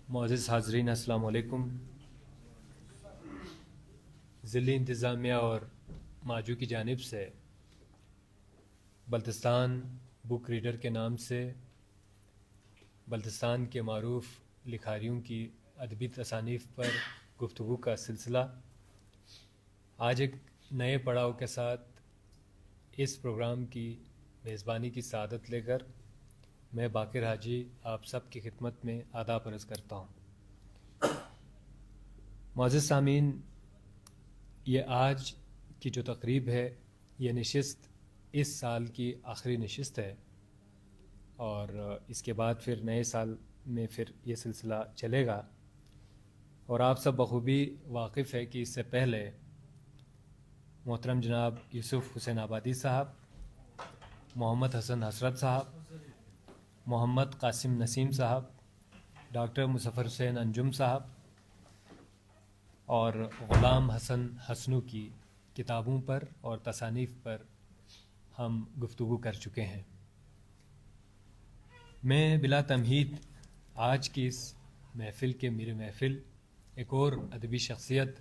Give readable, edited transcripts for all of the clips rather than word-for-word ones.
معزز حاضرین السلام علیکم. ضلعی انتظامیہ اور ماجو کی جانب سے بلتستان بک ریڈر کے نام سے بلتستان کے معروف لکھاریوں کی ادبی تصانیف پر گفتگو کا سلسلہ آج ایک نئے پڑاؤ کے ساتھ اس پروگرام کی میزبانی کی سعادت لے کر میں باقر حاجی آپ سب کی خدمت میں آداب عرض کرتا ہوں. معزز سامعین، یہ آج کی جو تقریب ہے یہ نشست اس سال کی آخری نشست ہے اور اس کے بعد پھر نئے سال میں پھر یہ سلسلہ چلے گا. اور آپ سب بخوبی واقف ہے کہ اس سے پہلے محترم جناب یوسف حسین آبادی صاحب، محمد حسن حسرت صاحب، محمد قاسم نسیم صاحب، ڈاکٹر مظفر حسین انجم صاحب اور غلام حسن حسنو کی کتابوں پر اور تصانیف پر ہم گفتگو کر چکے ہیں. میں بلا تمہید آج کی اس محفل کے میرے محفل ایک اور ادبی شخصیت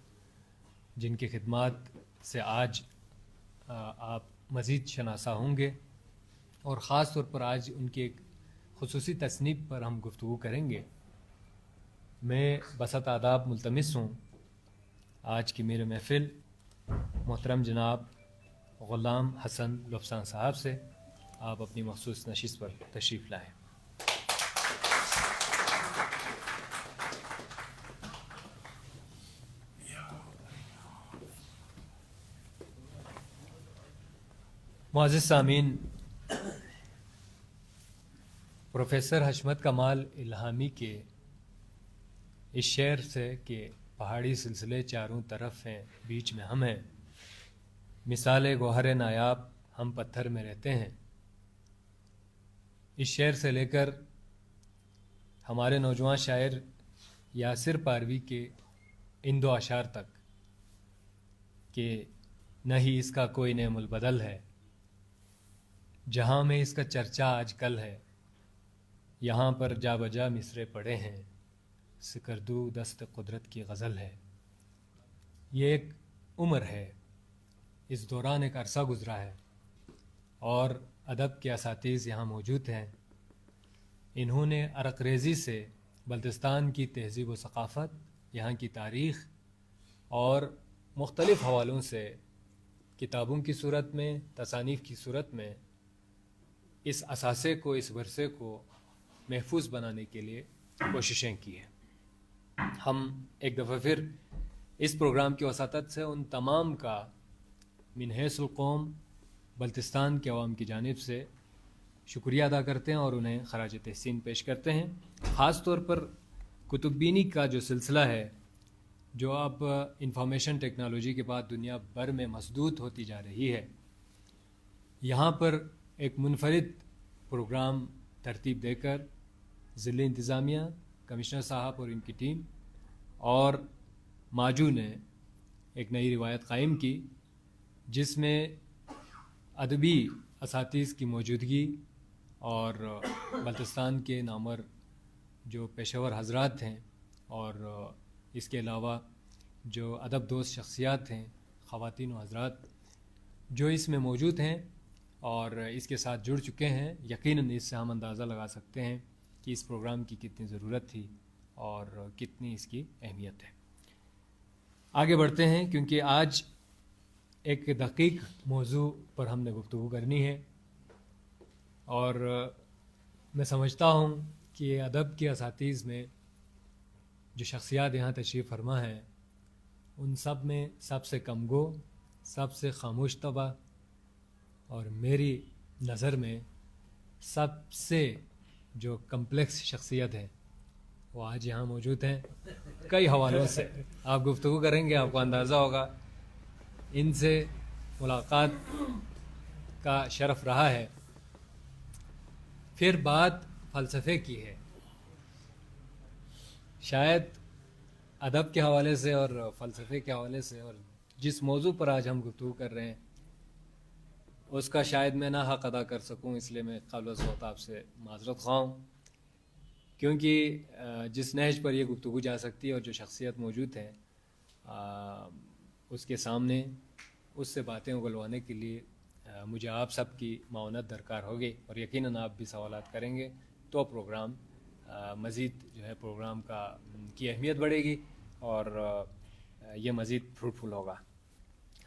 جن کی خدمات سے آج آپ مزید شناسا ہوں گے اور خاص طور پر آج ان کی ایک خصوصی تصنیف پر ہم گفتگو کریں گے. میں بسط آداب ملتمس ہوں آج کی میرے محفل محترم جناب غلام حسن لفسان صاحب سے آپ اپنی مخصوص نشست پر تشریف لائیں. معزز سامعین، پروفیسر حشمت کمال الہامی کے اس شعر سے کہ پہاڑی سلسلے چاروں طرف ہیں بیچ میں ہم ہیں، مثال گوہر نایاب ہم پتھر میں رہتے ہیں، اس شعر سے لے کر ہمارے نوجوان شاعر یاسر پاروی کے ان دو اشعار تک کہ نہ ہی اس کا کوئی نعم البدل ہے، جہاں میں اس کا چرچا آج کل ہے، یہاں پر جا بجا مصرے پڑے ہیں، سکردو دست قدرت کی غزل ہے. یہ ایک عمر ہے، اس دوران ایک عرصہ گزرا ہے اور ادب کے اساتذہ یہاں موجود ہیں. انہوں نے عرق ریزی سے بلتستان کی تہذیب و ثقافت، یہاں کی تاریخ اور مختلف حوالوں سے کتابوں کی صورت میں، تصانیف کی صورت میں اس اثاثے کو، اس ورثے کو محفوظ بنانے کے لیے کوششیں کی ہیں. ہم ایک دفعہ پھر اس پروگرام کی وساطت سے ان تمام کا من حیث القوم بلتستان کے عوام کی جانب سے شکریہ ادا کرتے ہیں اور انہیں خراج تحسین پیش کرتے ہیں. خاص طور پر کتب بینی کا جو سلسلہ ہے، جو اب انفارمیشن ٹیکنالوجی کے بعد دنیا بھر میں مسدود ہوتی جا رہی ہے، یہاں پر ایک منفرد پروگرام ترتیب دے کر ضلع انتظامیہ، کمشنر صاحب اور ان کی ٹیم اور ماجو نے ایک نئی روایت قائم کی، جس میں ادبی اساتذہ کی موجودگی اور بلتستان کے نامور جو پیشہ ور حضرات ہیں اور اس کے علاوہ جو ادب دوست شخصیات ہیں، خواتین و حضرات جو اس میں موجود ہیں اور اس کے ساتھ جڑ چکے ہیں، یقیناً اس سے ہم اندازہ لگا سکتے ہیں کہ اس پروگرام کی کتنی ضرورت تھی اور کتنی اس کی اہمیت ہے. آگے بڑھتے ہیں کیونکہ آج ایک دقیق موضوع پر ہم نے گفتگو کرنی ہے اور میں سمجھتا ہوں کہ ادب کے اساتذہ میں جو شخصیات یہاں تشریف فرما ہیں، ان سب میں سب سے کم گو، سب سے خاموش طبع اور میری نظر میں سب سے جو کمپلیکس شخصیت ہے وہ آج یہاں موجود ہیں. کئی حوالوں سے آپ گفتگو کریں گے، آپ کو اندازہ ہوگا. ان سے ملاقات کا شرف رہا ہے. پھر بات فلسفے کی ہے. شاید ادب کے حوالے سے اور فلسفے کے حوالے سے اور جس موضوع پر آج ہم گفتگو کر رہے ہیں اس کا شاید میں نہ حق ادا کر سکوں، اس لیے میں قبل از وقت آپ سے معذرت خواہ ہوں. کیونکہ جس نہج پر یہ گفتگو جا سکتی ہے اور جو شخصیت موجود ہے اس کے سامنے اس سے باتیں اگلوانے کے لیے مجھے آپ سب کی معاونت درکار ہوگی، اور یقیناً آپ بھی سوالات کریں گے تو پروگرام مزید جو ہے پروگرام کی اہمیت بڑھے گی اور یہ مزید فروٹفل ہوگا۔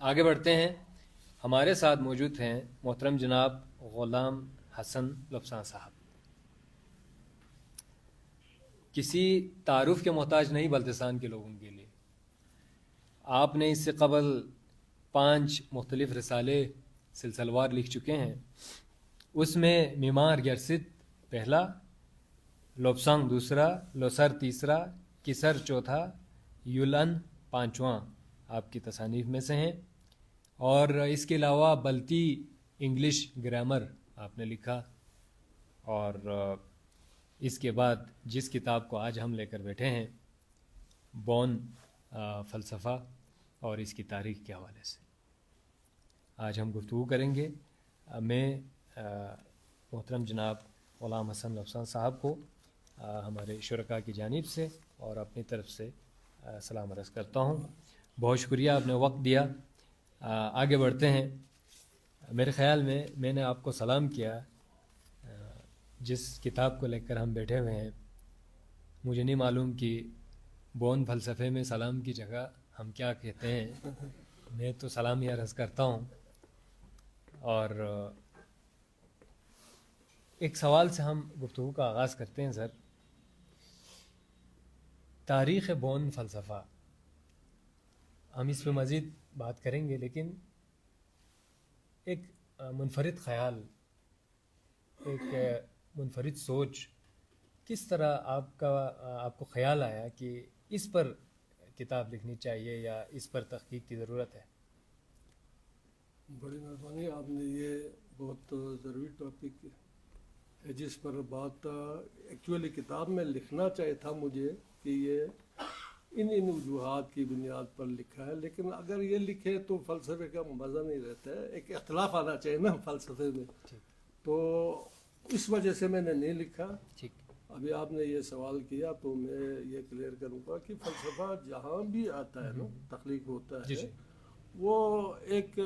آگے بڑھتے ہیں۔ ہمارے ساتھ موجود ہیں محترم جناب غلام حسن لبسان صاحب۔ کسی تعارف کے محتاج نہیں بلتستان کے لوگوں کے لیے۔ آپ نے اس سے قبل 5 مختلف رسالے سلسلہ وار لکھ چکے ہیں۔ اس میں میمار گرست پہلا، لوبسانگ دوسرا، لوسر تیسرا، کسر چوتھا، یولن پانچواں آپ کی تصانیف میں سے ہیں، اور اس کے علاوہ بلتی انگلش گرامر آپ نے لکھا، اور اس کے بعد جس کتاب کو آج ہم لے کر بیٹھے ہیں بون فلسفہ اور اس کی تاریخ کے حوالے سے آج ہم گفتگو کریں گے۔ میں محترم جناب غلام حسن لبسان صاحب کو ہمارے شرکاء کی جانب سے اور اپنی طرف سے سلام عرض کرتا ہوں۔ بہت شکریہ، آپ نے وقت دیا۔ آگے بڑھتے ہیں۔ میرے خیال میں نے آپ کو سلام کیا جس کتاب کو لے کر ہم بیٹھے ہوئے ہیں۔ مجھے نہیں معلوم کہ بون فلسفے میں سلام کی جگہ ہم کیا کہتے ہیں، میں تو سلام ہی عرض کرتا ہوں۔ اور ایک سوال سے ہم گفتگو کا آغاز کرتے ہیں سر۔ تاریخ بون فلسفہ، ہم اس پہ مزید بات کریں گے، لیکن ایک منفرد خیال، ایک منفرد سوچ کس طرح آپ کو خیال آیا کہ اس پر کتاب لکھنی چاہیے یا اس پر تحقیق کی ضرورت ہے؟ بڑی مہربانی، آپ نے یہ بہت ضروری ٹاپک ہے جس پر بات ایکچولی کتاب میں لکھنا چاہیے تھا مجھے کہ یہ ان وجوہات کی بنیاد پر لکھا ہے، لیکن اگر یہ لکھے تو فلسفے کا مزہ نہیں رہتا ہے، ایک اختلاف آنا چاہیے نا فلسفے میں، تو اس وجہ سے میں نے نہیں لکھا۔ ابھی آپ نے یہ سوال کیا تو میں یہ کلیئر کروں گا کہ فلسفہ جہاں بھی آتا ہے نا تخلیق ہوتا ہے، وہ ایک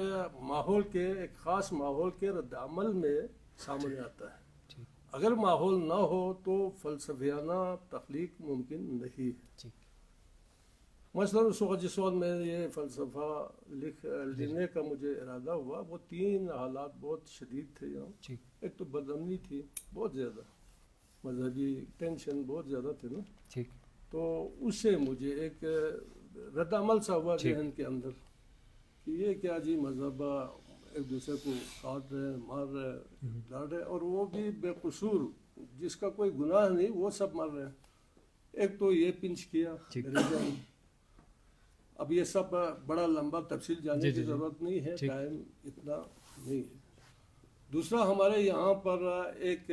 ماحول کے، ایک خاص ماحول کے رد عمل میں سامنے آتا ہے۔ اگر ماحول نہ ہو تو فلسفیانہ تخلیق ممکن نہیں ہے۔ مثلاً اس وقت جس وقت میں یہ فلسفہ لینے کا مجھے ارادہ ہوا، وہ 3 حالات بہت شدید تھے یہاں۔ ایک تو بدامنی تھی بہت زیادہ، مذہبی ٹینشن بہت زیادہ تھے نا، تو اس سے مجھے ایک رد عمل سا ہوا ذہن کے اندر کہ یہ کیا جی مذہب ایک دوسرے کو کاٹ رہے ہیں، مار رہے ہیں، ڈال رہے ہیں، اور وہ بھی بے قصور، جس کا کوئی گناہ نہیں وہ سب مر رہے ہیں۔ ایک تو یہ پنچ کیا میرے ذہن۔ اب یہ سب بڑا لمبا تفصیل جاننے کی ضرورت نہیں ہے، ٹائم اتنا نہیں ہے۔ دوسرا، ہمارے یہاں پر ایک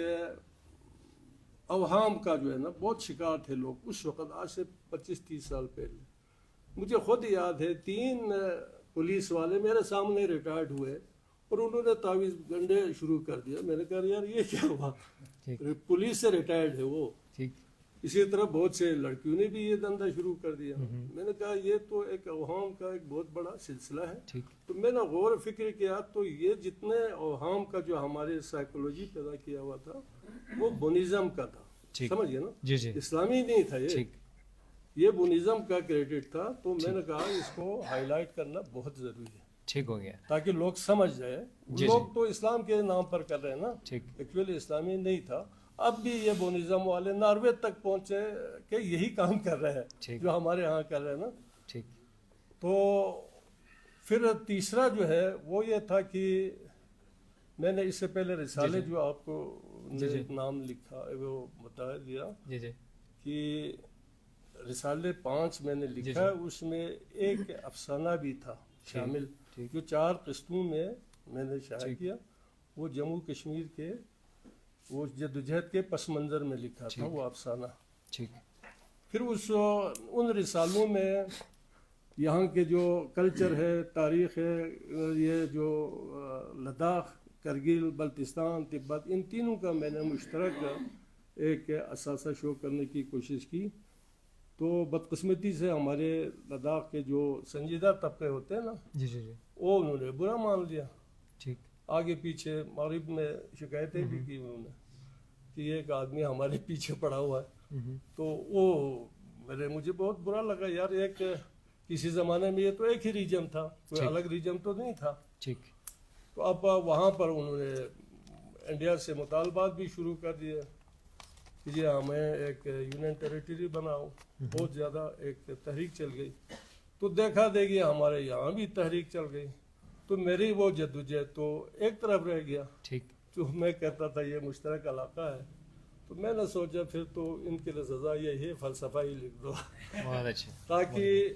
اوہام کا جو ہے نا بہت شکار تھے لوگ اس وقت، آج سے 25-30 سال پہلے۔ مجھے خود یاد ہے 3 پولیس والے میرے سامنے ریٹائرڈ ہوئے اور انہوں نے تعویذ گنڈے شروع کر دیا۔ میں نے کہا یار یہ کیا ہوا، پولیس سے ریٹائرڈ ہے وہ۔ اسی طرح بہت سے لڑکیوں نے بھی یہ دھندا شروع کر دیا۔ میں نے کہا یہ تو ایک اوہام کا ایک بہت بڑا سلسلہ ہے۔ تو میں نے غور و فکر کیا تو یہ جتنے اوہام کا جو ہمارے سائیکولوجی پیدا کیا ہوا تھا وہ بونیزم کا تھا، سمجھ گئے نا، اسلامی نہیں تھا یہ بونیزم کا کریڈٹ تھا۔ تو میں نے کہا اس کو ہائی لائٹ کرنا بہت ضروری ہے، ٹھیک ہو گیا، تاکہ لوگ سمجھ جائے۔ لوگ تو اسلام کے نام پر کر رہے ہیں نا، ایکچولی اسلامی نہیں تھا۔ اب بھی یہ بونیزم والے ناروے تک پہنچے کہ یہی کام کر رہے ہیں جو ہمارے ہاں کر رہے ہیں نا۔ تو پھر تیسرا جو ہے وہ یہ تھا کہ میں نے اس سے پہلے رسالے جو آپ کو نام لکھا وہ بتا دیا کہ رسالے 5 میں نے لکھا، اس میں ایک افسانہ بھی تھا شامل جو 4 قسطوں میں نے شائع کیا۔ وہ جموں کشمیر کے وہ جدوجہد کے پس منظر میں لکھا تھا وہ افسانہ۔ پھر ان رسالوں میں یہاں کے جو کلچر ہے، تاریخ ہے، یہ جو لداخ، کرگل، بلتستان، تبت، ان تینوں کا میں نے مشترک ایک اثاثہ شو کرنے کی کوشش کی، تو بدقسمتی سے ہمارے لداخ کے جو سنجیدہ طبقے ہوتے ہیں نا، جی جی جی وہ انہوں نے برا مان لیا. ٹھیک. آگے پیچھے مغرب میں شکایتیں بھی کی انہوں نے کہ یہ ایک آدمی ہمارے پیچھے پڑا ہوا ہے. تو وہ مجھے بہت برا لگا یار، ایک کسی زمانے میں یہ تو ایک ہی ریجن تھا، کوئی الگ ریجن تو نہیں تھا. ٹھیک. تو اب وہاں پر انہوں نے انڈیا سے مطالبات بھی شروع کر دیے کہ یہ ہمیں ایک یونین ٹیریٹری بناؤ. بہت زیادہ ایک تحریک چل گئی. تو دیکھا دیکھی ہمارے یہاں بھی تحریک چل گئی. تو میری وہ جدوجہد تو ایک طرف رہ گیا. ٹھیک. جو میں کہتا تھا یہ مشترک علاقہ ہے، تو میں نے سوچا پھر تو ان کے لیے سزا یہ ہے، فلسفہ ہی لکھ دو بہت اچھا. تاکہ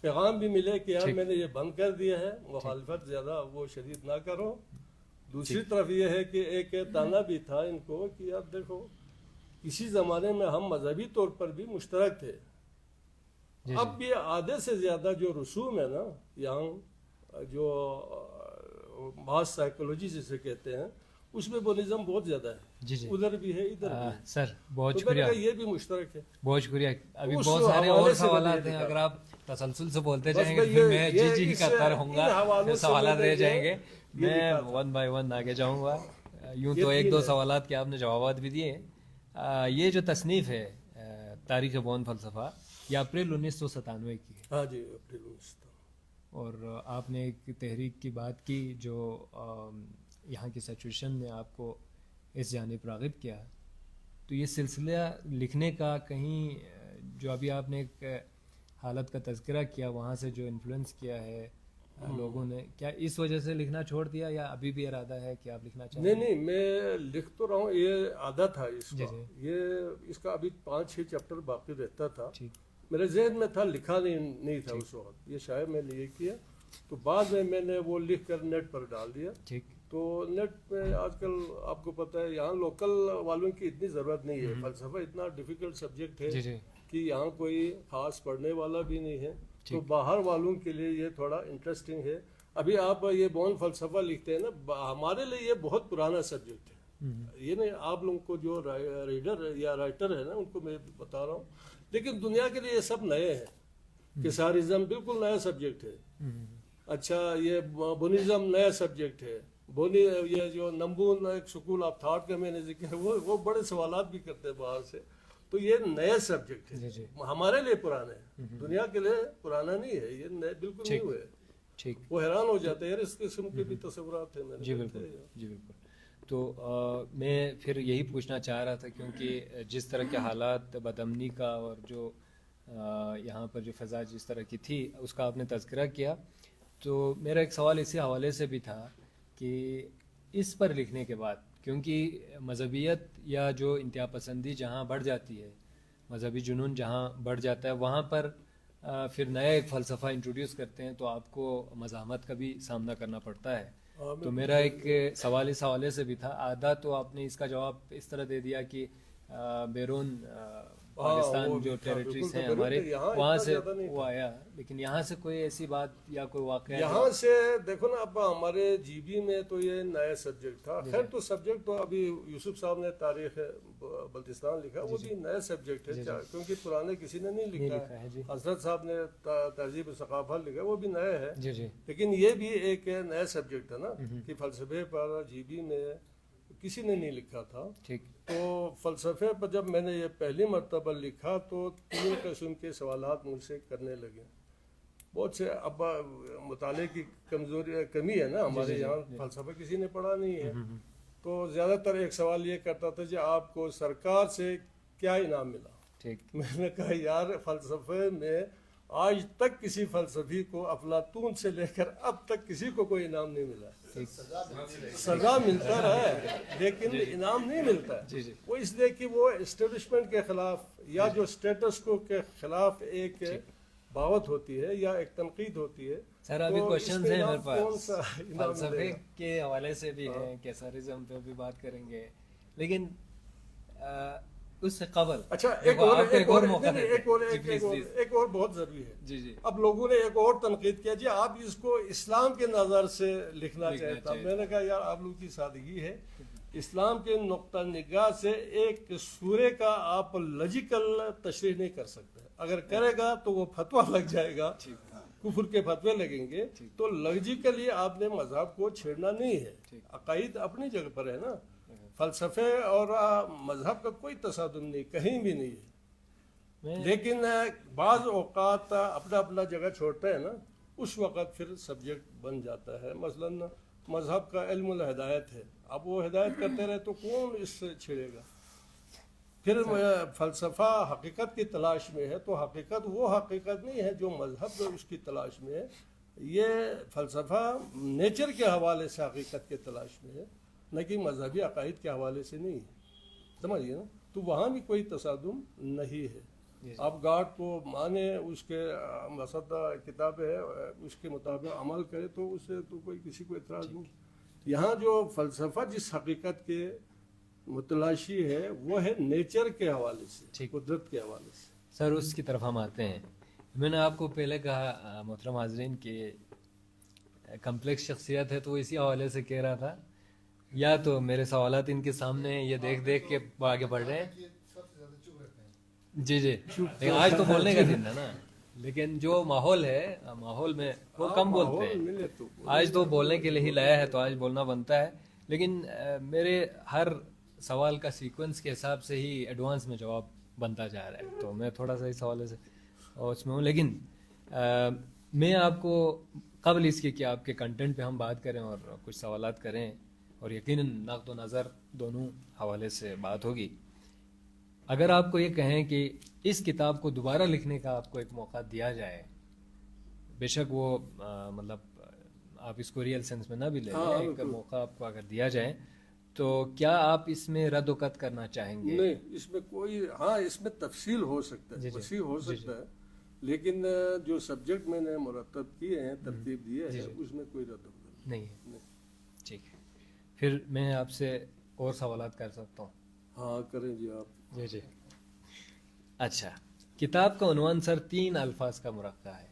پیغام بھی ملے کہ یار میں نے یہ بند کر دیا ہے، مخالفت زیادہ وہ شدید نہ کرو. دوسری طرف یہ ہے کہ ایک تانا بھی تھا ان کو کہ یار دیکھو کسی زمانے میں ہم مذہبی طور پر بھی مشترک تھے. اب یہ آدھے سے زیادہ جو رسوم ہے نا یہاں، جو ماس سائیکولوجی جسے کہتے ہیں، اس میں بونزم بہت زیادہ ہے. جی جی ادھر بھی ہے ادھر بھی ہے. سر بہت تو شکریہ. یہ بھی مشترک ہے. بہت شکریہ. ابھی اس بہت سارے حوالے اور سے سوالات میں ہیں، نے اگر آپ تسلسل سے بولتے بس جائیں گے میں پھر میں یہ جی کرتا رہوں گا، ان حوالوں پھر سے سوالات میں نے رہ جائیں گے. یہ میں لکھا تھا. 1 بائی 1 آگے جاؤں گا. یوں یہ تو ایک تین دو ہے. سوالات کے آپ نے جوابات بھی دیے. یہ جو تصنیف ہے تاریخ بون فلسفہ، یہ اپریل 1997 کی ہے. ہاں جی، اپریل 1997. اور آپ نے ایک تحریک کی بات کی جو یہاں کی سچویشن نے آپ کو اس جانب راغب کیا. تو یہ سلسلہ لکھنے کا کہیں جو ابھی آپ نے ایک حالت کا تذکرہ کیا، وہاں سے جو انفلوئنس کیا ہے لوگوں نے، کیا اس وجہ سے لکھنا چھوڑ دیا یا ابھی بھی ارادہ ہے کہ آپ لکھنا چاہیں؟ نہیں، میں لکھ تو رہا ہوں. یہ عادت تھا اس کا. جی. یہ اس کا ابھی 5-6 چیپٹر باقی رہتا تھا. ٹھیک. میرے ذہن میں تھا، لکھا نہیں تھا اس وقت. یہ شاید میں نے یہ کیا، تو بعد میں نے وہ لکھ کر نیٹ پر ڈال دیا. ٹھیک. تو نیٹ پہ آج کل آپ کو پتہ ہے یہاں لوکل والوں کی اتنی ضرورت نہیں ہے. فلسفہ اتنا ڈیفیکلٹ سبجیکٹ ہے کہ یہاں کوئی خاص پڑھنے والا بھی نہیں ہے. تو باہر والوں کے لیے یہ تھوڑا انٹرسٹنگ ہے. ابھی آپ یہ بون فلسفہ لکھتے ہیں نا، ہمارے لیے یہ بہت پرانا سبجیکٹ ہے. یہ نہیں آپ لوگوں کو جو ریڈر یا رائٹر ہے نا ان کو میں بتا رہا ہوں، لیکن دنیا کے لیے یہ سب نئے ہیں. کسارزم بالکل نیا سبجیکٹ ہے. اچھا، یہ بونزم نیا سبجیکٹ ہے. یہ جو نمبون ایک سکول آف تھاٹ کا میں نے ذکر ہے، وہ بڑے سوالات بھی کرتے ہیں باہر سے. تو یہ نیا سبجیکٹ ہے، ہمارے لیے پرانا ہے، دنیا کے لیے پرانا نہیں ہے. یہ بالکل نہیں ہوئے. ٹھیک. وہ حیران ہو جاتے ہیں یار اس قسم کے بھی تصورات ہیں. جی بالکل. تو میں پھر یہی پوچھنا چاہ رہا تھا، کیونکہ جس طرح کے حالات بدامنی کا اور جو یہاں پر جو فضا جس طرح کی تھی اس کا آپ نے تذکرہ کیا، تو میرا ایک سوال اسی حوالے سے بھی تھا کہ اس پر لکھنے کے بعد، کیونکہ مذہبیت یا جو انتہا پسندی جہاں بڑھ جاتی ہے، مذہبی جنون جہاں بڑھ جاتا ہے، وہاں پر پھر نیا ایک فلسفہ انٹروڈیوس کرتے ہیں تو آپ کو مزاحمت کا بھی سامنا کرنا پڑتا ہے. تو میرا ایک سوال اس حوالے سے بھی تھا. آدھا تو آپ نے اس کا جواب اس طرح دے دیا کہ بیرون پاکستان جو ٹیریٹریز ہیں ہمارے وہاں سے وہ آیا، لیکن یہاں سے کوئی ایسی بات یا کوئی واقعہ یہاں سے دیکھو نا. اب ہمارے جی بی میں تو یہ نیا سبجیکٹ تھا. خیر تو سبجیکٹ تو ابھی یوسف صاحب نے تاریخ بلتستان لکھا، وہ بھی نیا سبجیکٹ ہے کیونکہ پرانے کسی نے نہیں لکھا ہے. حضرت صاحب نے تہذیب ثقافت لکھا، وہ بھی نیا ہے. لیکن یہ بھی ایک نیا سبجیکٹ ہے نا کہ فلسفے پر جی بی میں کسی نے نہیں لکھا تھا. تو فلسفے پر جب میں نے یہ پہلی مرتبہ لکھا تو 3 قسم کے سوالات مجھ سے کرنے لگے. بہت سے اب مطالعے کی کمی ہے نا ہمارے یہاں، فلسفہ کسی نے پڑھا نہیں ہے. تو زیادہ تر ایک سوال یہ کرتا تھا کہ آپ کو سرکار سے کیا انعام ملا. میں نے کہا یار فلسفے میں آج تک کسی فلسفی کو افلاطون سے لے کر اب تک کسی کو کوئی انعام نہیں ملا. سزا ملتا رہا ہے لیکن انعام نہیں ملتا ہے. وہ اس لیے کہ وہ اسٹیبلشمنٹ کے خلاف یا جو اسٹیٹس کو کے خلاف ایک بغاوت ہوتی ہے یا ایک تنقید ہوتی ہے. سر ابھی کوشچنز ہیں میرے پاس، فلسفے کے حوالے سے بھی ہیں، کیسارزم پہ بھی بات کریں گے، لیکن اس سے قبل اچھا ایک اور بہت ضروری ہے. اب لوگوں نے ایک اور تنقید کیا جی آپ اس کو اسلام کے نظر سے لکھنا چاہتا. میں نے کہا یار آپ لوگ کی سادگی ہے، اسلام کے نقطہ نگاہ سے ایک سورے کا آپ لاجیکل تشریح نہیں کر سکتے. اگر کرے گا تو وہ فتویٰ لگ جائے گا, کفر کے فتوے لگیں گے. تو لاجیکلی آپ نے مذہب کو چھیڑنا نہیں ہے. عقائد اپنی جگہ پر ہے نا, فلسفے اور مذہب کا کوئی تصادم نہیں, کہیں بھی نہیں ہے. لیکن بعض اوقات اپنا اپنا جگہ چھوڑتا ہے نا, اس وقت پھر سبجیکٹ بن جاتا ہے. مثلا مذہب کا علم الہدایت ہے, اب وہ ہدایت کرتے رہے تو کون اس سے چھڑے گا. پھر فلسفہ حقیقت کی تلاش میں ہے, تو حقیقت وہ حقیقت نہیں ہے جو مذہب اس کی تلاش میں ہے. یہ فلسفہ نیچر کے حوالے سے حقیقت کی تلاش میں ہے, نہ کہ مذہبی عقائد کے حوالے سے نہیں ہے. سمجھیے نا, تو وہاں بھی کوئی تصادم نہیں ہے. آپ گاڈ کو مانے, اس کے مسودہ کتاب ہے, اس کے مطابق عمل کرے, تو اس سے تو کوئی کسی کو اعتراض نہیں. یہاں جو فلسفہ جس حقیقت کے متلاشی ہے وہ ہے نیچر کے حوالے سے, قدرت کے حوالے سے. سر اس کی طرف ہم آتے ہیں. میں نے آپ کو پہلے کہا محترم حاضرین کہ کمپلیکس شخصیت ہے, تو وہ اسی حوالے سے کہہ رہا تھا. یا تو میرے سوالات ان کے سامنے ہیں, یہ دیکھ دیکھ کے آگے بڑھ رہے ہیں. جی جی, لیکن آج تو بولنے کا دن ہے نا, لیکن جو ماحول ہے ماحول میں وہ کم بولتے ہیں. آج تو بولنے کے لیے ہی لایا ہے, تو آج بولنا بنتا ہے. لیکن میرے ہر سوال کا سیکوینس کے حساب سے ہی ایڈوانس میں جواب بنتا جا رہا ہے, تو میں تھوڑا سا اس حوالے سے اس میں ہوں. لیکن میں آپ کو قبل اس کے کہ آپ کے کنٹینٹ پہ ہم بات کریں اور کچھ سوالات کریں, اور یقیناً نقد و نظر دونوں حوالے سے بات ہوگی. اگر آپ کو یہ کہیں کہ اس کتاب کو دوبارہ لکھنے کا آپ کو ایک موقع دیا جائے, بے شک وہ مطلب آپ اس کو ریئل سینس میں نہ بھی لیں, ایک موقع آپ کو اگر دیا جائے, تو کیا آپ اس میں رد و قط کرنا چاہیں گے؟ نہیں, اس میں کوئی, ہاں اس میں تفصیل ہو سکتا ہے, وسیع ہو سکتا ہے, لیکن جو سبجیکٹ میں نے مرتب کیے ہیں, ترتیب دیے ہیں, اس میں کوئی رد و قط نہیں ہے. ٹھیک ہے, پھر میں آپ سے اور سوالات کر سکتا ہوں؟ ہاں کریں جی آپ. جی جی. اچھا, کتاب کا عنوان سر 3 الفاظ کا مرکب ہے: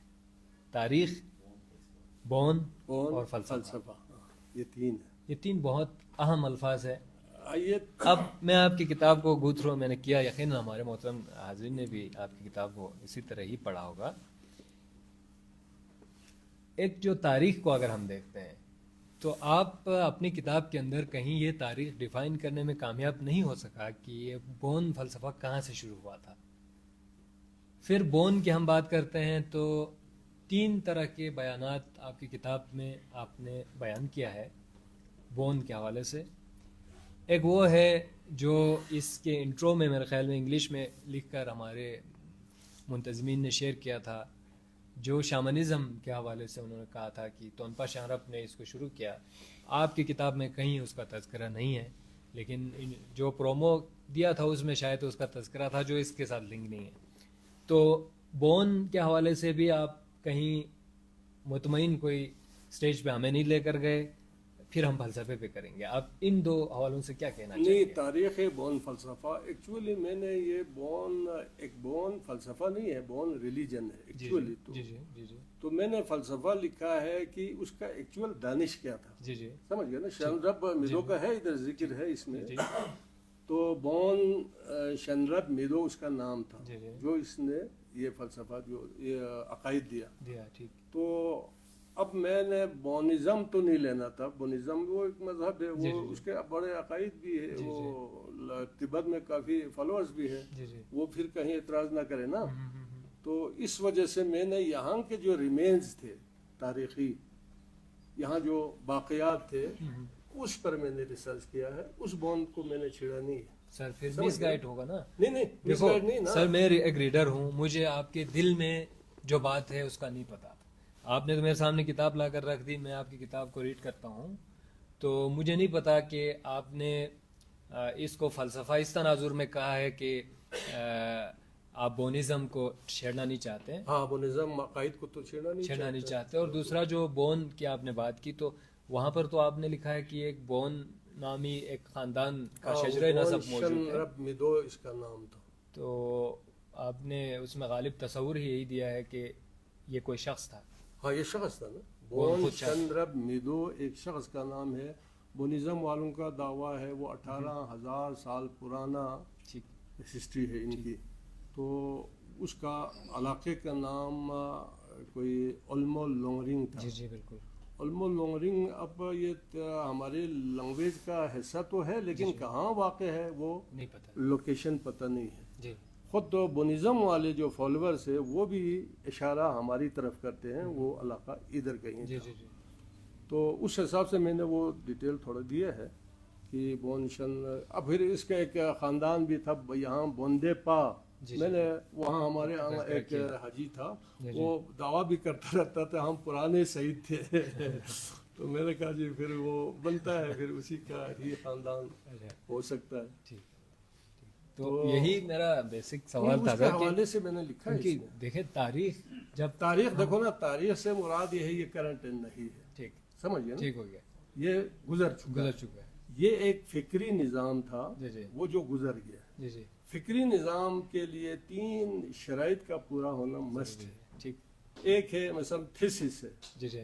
تاریخ, بون اور فلسفہ. یہ 3 ہے. یہ 3 بہت اہم الفاظ ہیں. آئیے اب میں آپ کی کتاب کو گو تھرو میں نے کیا, یقیناً ہمارے محترم حاضرین نے بھی آپ کی کتاب کو اسی طرح ہی پڑھا ہوگا. ایک جو تاریخ کو اگر ہم دیکھتے ہیں, تو آپ اپنی کتاب کے اندر کہیں یہ تاریخ ڈیفائن کرنے میں کامیاب نہیں ہو سکا کہ یہ بون فلسفہ کہاں سے شروع ہوا تھا. پھر بون کی ہم بات کرتے ہیں تو 3 طرح کے بیانات آپ کی کتاب میں آپ نے بیان کیا ہے بون کے حوالے سے. ایک وہ ہے جو اس کے انٹرو میں میرے خیال میں انگلش میں لکھ کر ہمارے منتظمین نے شیئر کیا تھا, جو شامنزم کے حوالے سے انہوں نے کہا تھا کہ تونپا شانرپ نے اس کو شروع کیا. آپ کی کتاب میں کہیں اس کا تذکرہ نہیں ہے, لیکن جو پرومو دیا تھا اس میں شاید اس کا تذکرہ تھا, جو اس کے ساتھ لنک نہیں ہے. تو بون کے حوالے سے بھی آپ کہیں مطمئن کوئی سٹیج پہ ہمیں نہیں لے کر گئے, پھر ہم فلسفے پہ کریں گے. آپ ان 2 حوالوں سے کیا کہنا چاہیں گے؟ نہیں, تاریخ بون فلسفہ, ایکچولی میں نے یہ بون فلسفہ نہیں ہے, بون ریلیجن ہے ایکچولی. تو میں نے فلسفہ لکھا ہے کہ اس کا ایکچوئل دانش کیا تھا. سمجھ گئے نا, شنرب میدو کا ہے, ادھر ذکر ہے اس میں. تو بون شنرب میدو اس کا نام تھا, جو اس نے یہ فلسفہ, جو یہ عقائد دیا. تو اب میں نے بونزم تو نہیں لینا تھا. بونزم وہ ایک مذہب ہے, وہ اس کے بڑے عقائد بھی ہے, وہ تبت میں کافی فالوورز بھی ہے, وہ پھر کہیں اعتراض نہ کرے نا. تو اس وجہ سے میں نے یہاں کے جو ریمینز تھے تاریخی, یہاں جو باقیات تھے, اس پر میں نے ریسرچ کیا ہے. اس بون کو میں نے چھیڑا نہیں ہے. سر پھر مس گائیڈ ہوگا نا. نہیں, مس گائیڈ نہیں نا. سر میں ایک ریڈر ہوں, مجھے آپ کے دل میں جو بات ہے اس کا نہیں پتا. آپ نے تو میرے سامنے کتاب لا کر رکھ دی, میں آپ کی کتاب کو ریڈ کرتا ہوں, تو مجھے نہیں پتا کہ آپ نے اس کو فلسفہ اس تناظر میں کہا ہے کہ آپ بونزم کو چھیڑنا نہیں چاہتے. ہاں, بونزم عقائد کو تو چھیڑنا نہیں چاہتے. اور دوسرا جو بون کی آپ نے بات کی, تو وہاں پر تو آپ نے لکھا ہے کہ ایک بون نامی ایک خاندان کا شجرہ نسب موجود ہے. شنرب میدو اس کا نام تھا. تو آپ نے اس میں غالب تصور ہی یہی دیا ہے کہ یہ کوئی شخص تھا. ہاں, یہ شخص تھا نا, بون شنرب میدو ایک شخص کا نام ہے, بونزم والوں کا دعویٰ ہے وہ 18,000 سال پرانا ٹھیک ہسٹری ہے ان کی. تو اس کا علاقے کا نام کوئی علمو لونگرنگ تھا. جی جی بالکل. علمو لونگرنگ اب یہ ہمارے لینگویج کا حصہ تو ہے لیکن کہاں واقع ہے وہ نہیں پتہ. لوکیشن پتہ نہیں ہے. جی خود تو بونزم والے جو فالوورس ہیں وہ بھی اشارہ ہماری طرف کرتے ہیں وہ علاقہ ادھر کہیں جی تھا. جی جی تو اس حساب سے میں نے وہ ڈیٹیل تھوڑا دیا ہے کہ بونشن. اب پھر اس کا ایک خاندان بھی تھا یہاں بوندے پا. میں نے وہاں ہمارے یہاں ایک حاجی تھا وہ دعویٰ بھی کرتا رہتا تھا ہم پرانے سعید تھے. تو میں نے کہا جی پھر وہ بنتا ہے پھر اسی کا ہی خاندان ہو سکتا ہے. ٹھیک. تو یہی میرا بیسک سوال اس تھا کے حوالے سے میں نے لکھا ہے. کہ دیکھیں تاریخ جب تاریخ دیکھو نا, تاریخ سے مراد یہ ہے یہ کرنٹ نہیں ہے. ٹھیک سمجھیے نا, ٹھیک ہو گیا, یہ گزر چکا ہے. یہ ایک فکری نظام تھا جی جی وہ جو گزر گیا. جی جی فکری نظام کے لیے 3 شرائط کا پورا ہونا مسٹ ہے. ٹھیک. ایک ہے مثلا تھیسس ہے. جی جی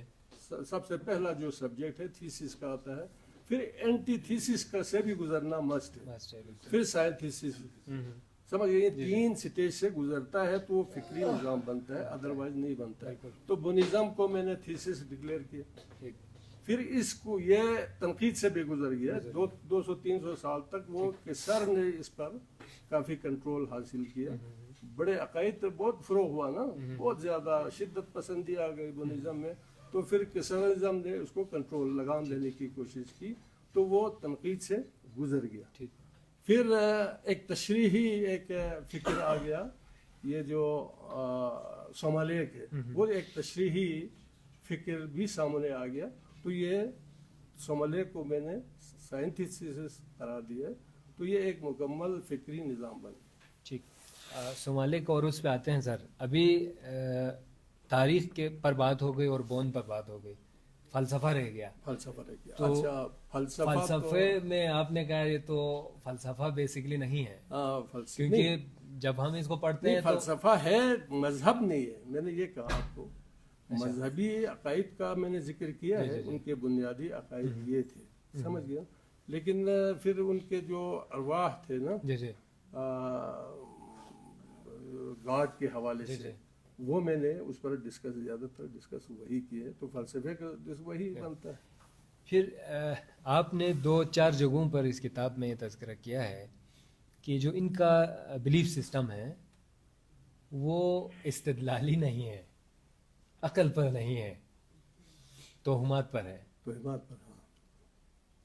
سب سے پہلا جو سبجیکٹ ہے تھیسس کا آتا ہے. پھر اینٹی تھیسس کا سے بھی گزرنا مسٹ ہے. بس ہے بالکل. پھر سائنتھیسس. سمجھئے یہ 3 سٹیج سے گزرتا ہے تو وہ فکری نظام بنتا ہے, ادروائز نہیں بنتا ہے. تو بونزم کو میں نے تھیسس ڈکلیئر کیا. ٹھیک. پھر اس کو یہ تنقید سے بھی گزر گیا. 200-300 سال تک وہ کیسر نے اس پر کافی کنٹرول حاصل کیا. بڑے عقائد بہت فروغ ہوا نا, بہت زیادہ شدت پسندی آ گئی بونزم میں. تو پھر کیسرزم نے اس کو کنٹرول لگام دینے کی کوشش کی تو وہ تنقید سے گزر گیا. ٹھیک. پھر ایک تشریحی ایک فکر آ گیا, یہ جو صومالیک ہے وہ ایک تشریحی فکر بھی سامنے آ گیا. تو یہ صومالیک کو میں نے سائنتھیسس قرار دیا. تو یہ ایک مکمل فکری نظام بن گیا. ٹھیک. صومالیک اور اس پہ آتے ہیں سر. ابھی تاریخ کے پر بات ہو گئی اور بون پر بات ہو گئی, فلسفہ رہ گیا. فلسفہ رہ گیا. تو اچھا فلسفے میں آپ نے کہا یہ تو فلسفہ بیسیکلی نہیں ہے, کیونکہ جب ہم اس کو پڑھتے ہیں تو فلسفہ ہے, مذہب نہیں ہے. میں نے یہ کہا آپ کو مذہبی عقائد کا میں نے ذکر کیا ہے. ان کے بنیادی عقائد یہ تھے, سمجھ گیا. لیکن پھر ان کے جو ارواح تھے نا جی جی گاڈ کے حوالے سے وہ میں نے اس پر زیادہ تر ڈسکس وہی کیے. تو فلسفے کا وہی بنتا ہے. پھر آپ نے 2-4 جگہوں پر اس کتاب میں یہ تذکرہ کیا ہے کہ جو ان کا بلیف سسٹم ہے وہ استدلالی نہیں ہے, عقل پر نہیں ہے, توہمات پر ہے. توہمات پر.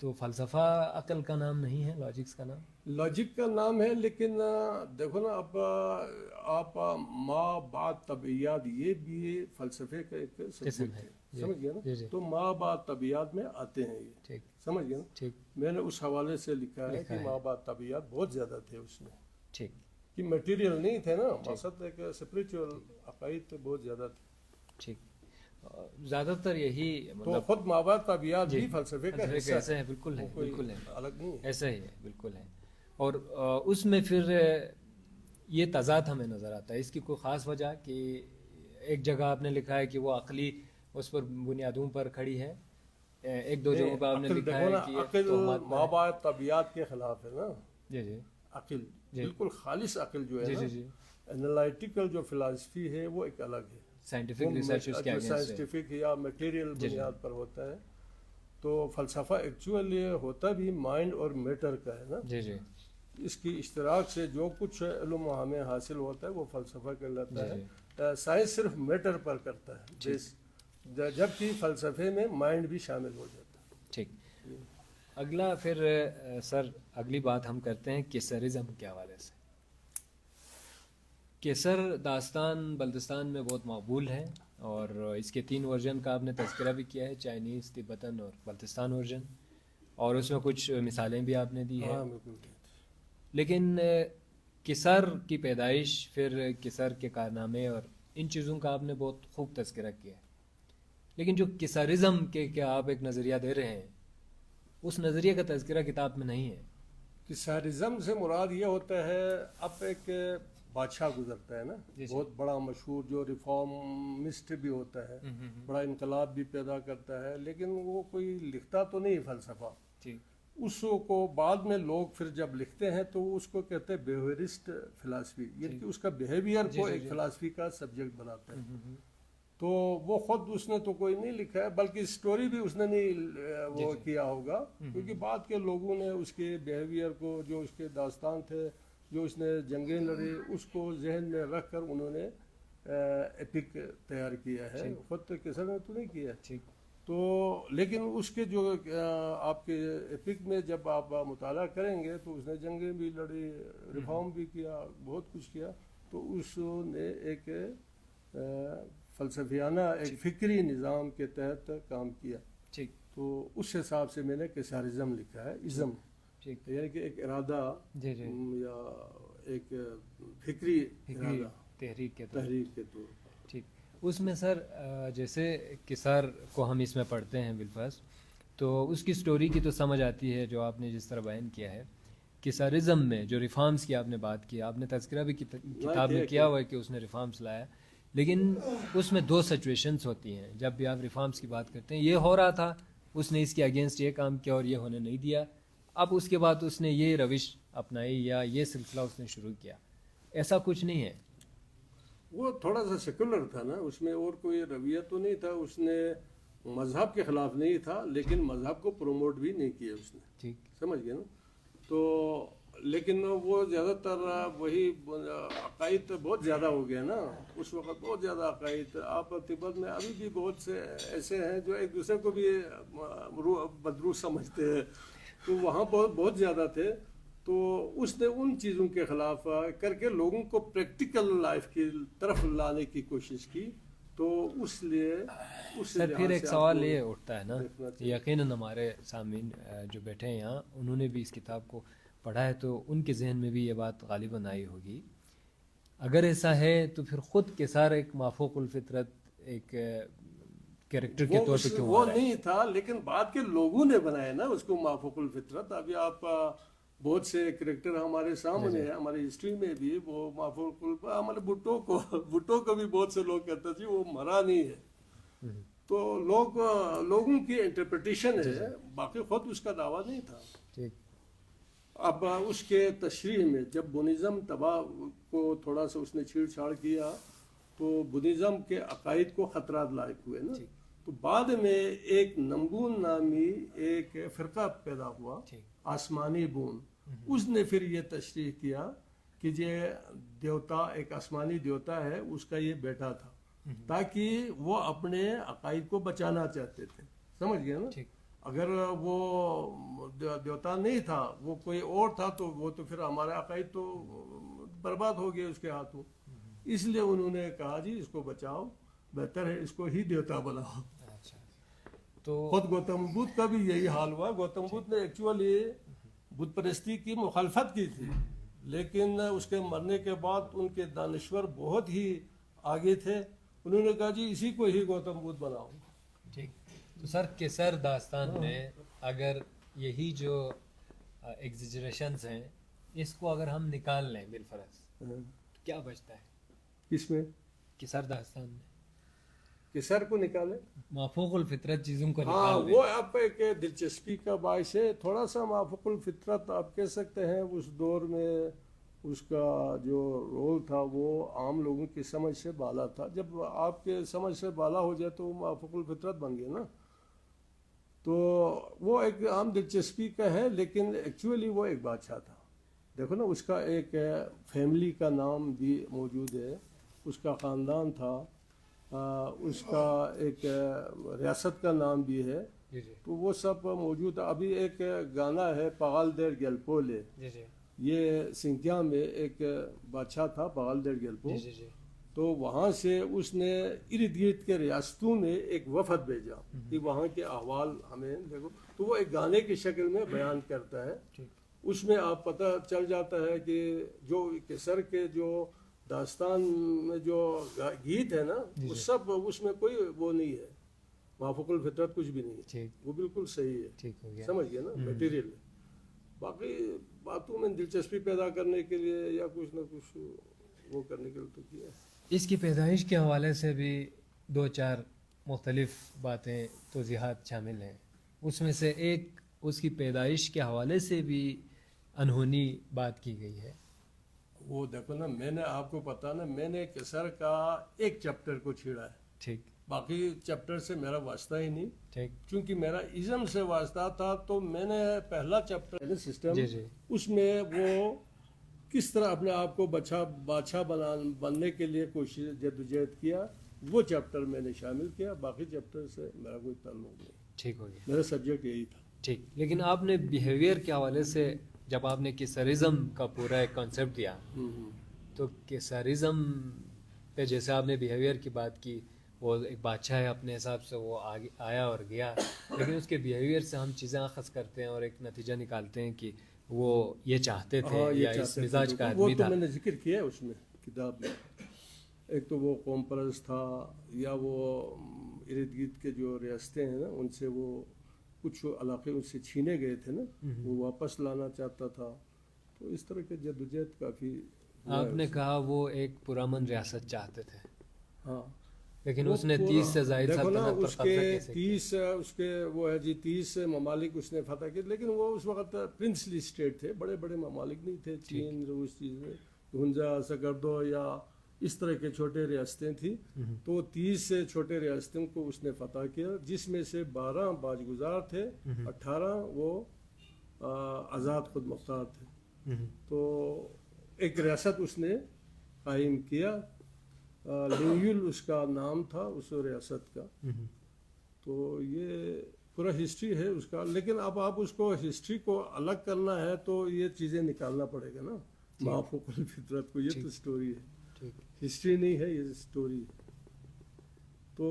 تو فلسفہ عقل کا نام نہیں ہے, لاجکس کا نام, لاجک کا نام ہے. لیکن دیکھو نا اب آپ ما بعد طبیعیات یہ بھی فلسفے کا ایک سبجیکٹ ہے. سمجھ گیا نا. تو ما بعد طبیعیات میں آتے ہیں یہ. ٹھیک. سمجھ گیا نا. ٹھیک. میں نے اس حوالے سے لکھا ہے کہ ما بعد طبیعیات بہت زیادہ تھے اس میں. ٹھیک. کہ میٹیریل نہیں تھے نا, مقصد ایک اسپریچول عقائد بہت زیادہ تھے. ٹھیک. زیادہ تر یہی تو خود ما بعد طبیعیات بھی فلسفے کا حصہ ہے. بالکل ہے, بالکل ہے, الگ نہیں ہے. ایسا ہی ہے, بالکل ہے. اور اس میں پھر یہ تضاد ہمیں نظر آتا ہے. اس کی کوئی خاص وجہ کہ ایک جگہ آپ نے لکھا ہے کہ وہ عقلی اس پر بنیادوں پر کھڑی ہے, 1-2 جگہوں پر آپ نے لکھا ہے کہ عقل ما بعد طبیعیات کے خلاف ہے نا. جی جی عقل بالکل خالص عقل جو ہے جی جی انالائٹیکل جو فلسفی ہے وہ ایک الگ ہے. سائنٹیفک ریسرچ اس کے اگینسٹ ہے. سائنٹیفک یا میٹیریل بنیاد پر ہوتا ہے. تو فلسفہ ایکچولی ہوتا بھی مائنڈ اور میٹر کا ہے نا. جی جی اس کی اشتراک سے جو کچھ علم ہمیں حاصل ہوتا ہے وہ فلسفہ کہلاتا ہے. سائنس صرف میٹر پر کرتا ہے, جبکہ فلسفے میں مائنڈ بھی شامل ہو جاتا ہے. ٹھیک. اگلا پھر سر اگلی بات ہم کرتے ہیں کیسرزم کے حوالے سے. کیسر داستان بلتستان میں بہت مقبول ہے اور اس کے 3 ورژن کا آپ نے تذکرہ بھی کیا ہے, چائنیز, تبتن اور بلتستان ورژن, اور اس میں کچھ مثالیں بھی آپ نے دی ہیں. لیکن کیسر کی پیدائش, پھر کیسر کے کارنامے اور ان چیزوں کا آپ نے بہت خوب تذکرہ کیا ہے. لیکن جو کیسرزم کے کیا آپ ایک نظریہ دے رہے ہیں, اس نظریے کا تذکرہ کتاب میں نہیں ہے. کیسرزم سے مراد یہ ہوتا ہے, اب ایک بادشاہ گزرتا ہے نا, بہت بڑا مشہور جو ریفارمسٹ بھی ہوتا ہے, بڑا انقلاب بھی پیدا کرتا ہے, لیکن وہ کوئی لکھتا تو نہیں فلسفہ. ٹھیک اس کو بعد میں لوگ پھر جب لکھتے ہیں تو اس کو کہتے ہیں بیہیویئرسٹ فلاسفی، یعنی کہ اس کا بیہیویئر کو ایک فلاسفی کا سبجیکٹ بناتے ہیں. تو وہ خود اس نے تو کوئی نہیں لکھا ہے، بلکہ اسٹوری بھی اس نے نہیں وہ کیا ہوگا، کیونکہ بعد کے لوگوں نے اس کے بیہیویئر کو، جو اس کے داستان تھے، جو اس نے جنگیں لڑی، اس کو ذہن میں رکھ کر انہوں نے ایپک تیار کیا ہے. خود کیسر نے تو نہیں کیا. ٹھیک تو لیکن اس کے جو آپ کے ایپک میں جب آپ مطالعہ کریں گے تو اس نے جنگیں بھی لڑی، ریفارم بھی کیا، بہت کچھ کیا. تو اس نے ایک فلسفیانہ ایک فکری نظام کے تحت کام کیا. ٹھیک تو اس حساب سے میں نے کیسارزم لکھا ہے. ازم ٹھیک یعنی کہ ایک ارادہ جی جی یا ایک فکری ارادہ تحریک کے طور تحریک کے طور پر. ٹھیک. اس میں سر جیسے کسار کو ہم اس میں پڑھتے ہیں بالفرض، تو اس کی سٹوری کی تو سمجھ آتی ہے جو آپ نے جس طرح بیان کیا ہے. کسارزم میں جو ریفارمز کی آپ نے بات کی، آپ نے تذکرہ بھی کتاب میں کیا ہوا ہے کہ اس نے ریفارمز لایا، لیکن اس میں دو سچویشنز ہوتی ہیں جب بھی آپ ریفارمز کی بات کرتے ہیں. یہ ہو رہا تھا، اس نے اس کے اگینسٹ یہ کام کیا اور یہ ہونے نہیں دیا، اب اس کے بعد اس نے یہ روش اپنائی یا یہ سلسلہ اس نے شروع کیا. ایسا کچھ نہیں ہے. وہ تھوڑا سا سیکولر تھا نا، اس میں اور کوئی رویہ تو نہیں تھا. اس نے مذہب کے خلاف نہیں تھا، لیکن مذہب کو پروموٹ بھی نہیں کیا اس نے. ٹھیک سمجھ گئے نا. تو لیکن وہ زیادہ تر وہی عقائد بہت زیادہ ہو گیا نا اس وقت، بہت زیادہ عقائد. آپ تبت میں ابھی بھی بہت سے ایسے ہیں جو ایک دوسرے کو بھی بدرو سمجھتے ہیں، تو وہاں بہت زیادہ تھے. تو اس نے ان چیزوں کے خلاف کر کے لوگوں کو پریکٹیکل لائف کی طرف لانے کی کوشش کی. تو اس لیے سر پھر ایک سوال یہ اٹھتا ہے نا، یقیناً ہمارے سامعین جو بیٹھے ہیں یہاں انہوں نے بھی اس کتاب کو پڑھا ہے، تو ان کے ذہن میں بھی یہ بات غالباً آئی ہوگی. اگر ایسا ہے تو پھر خود کسار ایک مافوق الفطرت ایک کیریکٹر کے طور پہ کیوں وہ نہیں تھا، لیکن بعد کے لوگوں نے بنایا نا اس کو مافوق الفطرت. ابھی آپ بہت سے کریکٹر ہمارے سامنے ہیں، ہماری ہسٹری میں بھی وہ مافوق ہمارے بھٹو کو بھی بہت سے لوگ کہتے تھے وہ مرا نہیں ہے. تو لوگوں کی انٹرپریٹیشن ہے، باقی خود اس کا دعویٰ نہیں تھا. ٹھیک. اب اس کے تشریح میں جب بدھزم تباہ کو تھوڑا سا اس نے چھیڑ چھاڑ کیا تو بدھزم کے عقائد کو خطرات لاحق ہوئے نا. تو بعد میں ایک نمبون نامی ایک فرقہ پیدا ہوا، آسمانی بون. اس نے پھر یہ تشریح کیا کہ یہ دیوتا ایک آسمانی دیوتا ہے، اس کا یہ بیٹا تھا، تاکہ وہ اپنے عقائد کو بچانا چاہتے تھے. سمجھ گئے نا. اگر وہ دیوتا نہیں تھا، وہ کوئی اور تھا، تو وہ تو پھر ہمارے عقائد تو برباد ہو گئے اس کے ہاتھوں. اس لیے انہوں نے کہا جی اس کو بچاؤ، بہتر ہے اس کو ہی دیوتا بناؤ. تو خود گوتم بدھ کا بھی یہی حال ہوا. گوتم بدھ نے ایکچولی بت پرستی کی مخالفت کی تھی، لیکن اس کے مرنے کے بعد ان کے دانشور بہت ہی آگے تھے، انہوں نے کہا جی اسی کو ہی گوتم بدھ بناؤ. ٹھیک. تو سر کسر داستان میں اگر یہی جو ایگزیجریشنز ہیں اس کو اگر ہم نکال لیں بالفرض تو کیا بچتا ہے؟ کس میں؟ کسر داستان میں کسر کو نکالیں، مافوق الفطرت چیزوں کو ہاں نکال دیں. وہ آپ ایک دلچسپی کا باعث ہے. تھوڑا سا مافوق الفطرت آپ کہہ سکتے ہیں اس دور میں اس کا جو رول تھا وہ عام لوگوں کی سمجھ سے بالا تھا. جب آپ کے سمجھ سے بالا ہو جائے تو وہ مافوق الفطرت بن گئے نا. تو وہ ایک عام دلچسپی کا ہے، لیکن ایکچولی وہ ایک بادشاہ تھا. دیکھو نا اس کا ایک فیملی کا نام بھی موجود ہے، اس کا خاندان تھا، اس کا ایک ریاست کا نام بھی ہے. تو وہ سب موجود ہے. ابھی ایک گانا ہے پاغال دیر گیلپولے، یہ سنکیا میں ایک بادشاہ تھا پاغال دیر گیلپو. تو وہاں سے اس نے ارد گرد کے ریاستوں میں ایک وفد بھیجا کہ وہاں کے احوال ہمیں دیکھو. تو وہ ایک گانے کی شکل میں بیان کرتا ہے. اس میں آپ پتہ چل جاتا ہے کہ جو کسر کے جو داستان میں جو گیت ہے نا وہ سب اس میں کوئی وہ نہیں ہے، مافوق الفطرت کچھ بھی نہیں ہے، وہ بالکل صحیح ہے. سمجھ گئے نا میٹیریل. باقی باتوں میں دلچسپی پیدا کرنے کے لیے یا کچھ نہ کچھ وہ کرنے کے لیے تو کیا ہے. اس کی پیدائش کے حوالے سے بھی دو چار مختلف باتیں توضیحات شامل ہیں. اس میں سے ایک اس کی پیدائش کے حوالے سے بھی انہونی بات کی گئی ہے. وہ دیکھو نا، میں نے آپ کو پتا نا، میں نے کسر کا ایک چیپٹر کو چھیڑا ہے، ٹھیک باقی چیپٹر سے میرا واسطہ ہی نہیں. ٹھیک. چونکہ میرا ازم سے واسطہ تھا تو میں نے پہلا چیپٹر سسٹم جی جی اس میں وہ کس طرح اپنے آپ کو بادشاہ بننے کے لیے کوشش جدوجہد کیا، وہ چیپٹر میں نے شامل کیا. باقی چیپٹر سے میرا کوئی تعلق نہیں. ٹھیک ہو گیا. میرا سبجیکٹ یہی تھا. ٹھیک. لیکن آپ نے بیہیویئر کے حوالے سے جب آپ نے کیسرزم کا پورا ایک کانسیپٹ دیا تو کیسرزم پہ جیسے آپ نے بیہیویئر کی بات کی، وہ ایک بادشاہ ہے اپنے حساب سے، وہ آیا اور گیا، لیکن اس کے بیہیویئر سے ہم چیزیں اخذ کرتے ہیں اور ایک نتیجہ نکالتے ہیں کہ وہ یہ چاہتے تھے یا اس مزاج کا آدمی تھا. وہ تو میں نے ذکر کیا ہے اس میں کتاب میں. ایک تو وہ قوم پرست تھا، یا وہ ارد گرد کے جو ریاستیں ہیں نا ان سے وہ کچھ علاقے ان سے چھینے گئے تھے نا، وہ واپس لانا چاہتا تھا. تو اس طرح کے جدوجہد کافی. آپ نے کہا وہ ایک پرامن ریاست چاہتے تھے. ہاں، لیکن اس نے 30 سے زائد سلطنت پر قبضہ کیسے کیا؟ اس کے وہ ہے جی 30 ممالک اس نے فتح کیے، لیکن وہ اس وقت پرنسلی اسٹیٹ تھے، بڑے بڑے ممالک نہیں تھے. چین، روس، چیزیں گنجا، سگردو یا اس طرح کے چھوٹے ریاستیں تھیں. تو 30 چھوٹے ریاستوں کو اس نے فتح کیا، جس میں سے 12 باج گزار تھے، 18 وہ آزاد خود مختار تھے. تو ایک ریاست اس نے قائم کیا، لینگیول اس کا نام تھا اس ریاست کا. تو یہ پورا ہسٹری ہے اس کا. لیکن اب آپ اس کو ہسٹری کو الگ کرنا ہے تو یہ چیزیں نکالنا پڑے گا نا، مافوق الفطرت کو. یہ تو سٹوری ہے، ہسٹری نہیں ہے، یہ سٹوری ہے. تو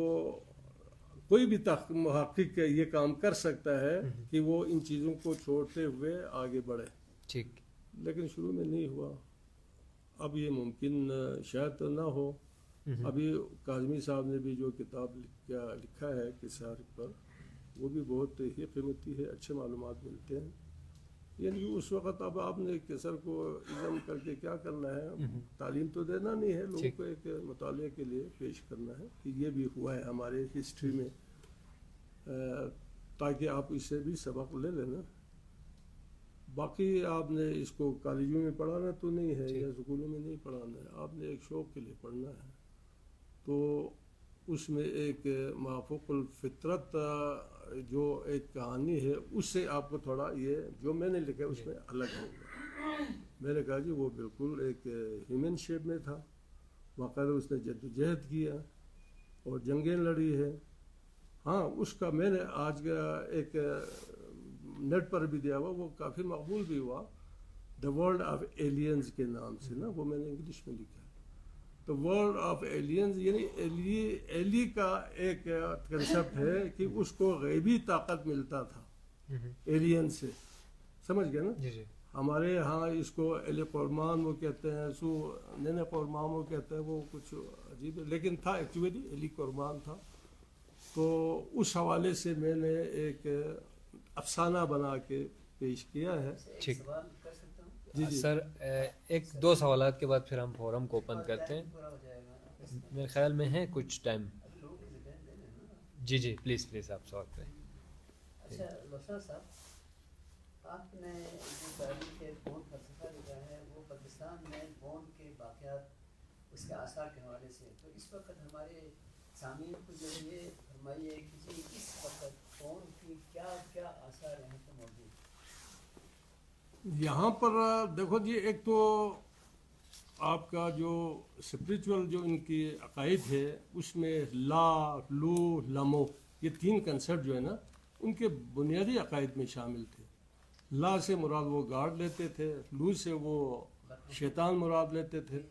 کوئی بھی محقق یہ کام کر سکتا ہے کہ وہ ان چیزوں کو چھوڑتے ہوئے آگے بڑھے. ٹھیک. لیکن شروع میں نہیں ہوا. اب یہ ممکن شاید نہ ہو. ابھی کاظمی صاحب نے بھی جو کتاب لکھا ہے کسار پر، وہ بھی بہت ہی قیمتی ہے، اچھے معلومات ملتے ہیں. یعنی اس وقت اب آپ نے کسر کو ازم کر کے کیا کرنا ہے؟ تعلیم تو دینا نہیں ہے، لوگوں کو ایک مطالعے کے لیے پیش کرنا ہے کہ یہ بھی ہوا ہے ہمارے ہسٹری میں، تاکہ آپ اس سے بھی سبق لے لینا. باقی آپ نے اس کو کالجوں میں پڑھانا تو نہیں ہے یا اسکولوں میں نہیں پڑھانا ہے، آپ نے ایک شوق کے لیے پڑھنا ہے. تو اس میں ایک مافوق الفطرت جو ایک کہانی ہے، اس سے آپ کو تھوڑا یہ جو میں نے لکھا ہے اس میں الگ ہوگا. میں نے کہا کہ وہ بالکل ایک ہیومن شیپ میں تھا، باقاعدہ اس نے جدوجہد کیا اور جنگیں لڑی ہے. ہاں، اس کا میں نے آج کا ایک نیٹ پر بھی دیا ہوا، وہ کافی مقبول بھی ہوا، دا ورلڈ آف ایلینز کے نام سے نا، وہ میں نے انگلش میں لکھا ہے. تو ورلڈ آف ایلینز یعنی ایلی کا ایک کنسیپٹ ہے کہ اس کو غیبی طاقت ملتا تھا ایلین سے. سمجھ گئے نا؟ ہمارے ہاں اس کو ایل قرمان وہ کہتے ہیں، سو نین قرمان وہ کہتے ہیں، وہ کچھ عجیب ہے، لیکن تھا ایکچولی ایلی قرمان تھا. تو اس حوالے سے میں نے ایک افسانہ بنا کے پیش کیا ہے. ٹھیک. جی سر، ایک دو سوالات کے بعد پھر ہم فورم کو اوپن کرتے ہیں. میرے خیال میں ہے کچھ ٹائم. جی پلیز آپ سوال کریں. اچھا لوسا صاحب، آپ نے جو تاریخ بون فلسفہ لکھا ہے وہ پاکستان میں بون کے واقعات، اس کے آثار کے حوالے سے، تو اس وقت ہمارے سامعین کو جو یہ فرمائیے کہ جی اس وقت بون کی کیا کیا آثار یہاں پہ موجود ہیں؟ یہاں پر دیکھو جی، ایک تو آپ کا جو اسپریچول جو ان کی عقائد ہے اس میں لا، لو، لمو، یہ 3 کنسیپٹ جو ہے نا ان کے بنیادی عقائد میں شامل تھے. لا سے مراد وہ گاڈ لیتے تھے، لو سے وہ شیطان مراد لیتے تھے،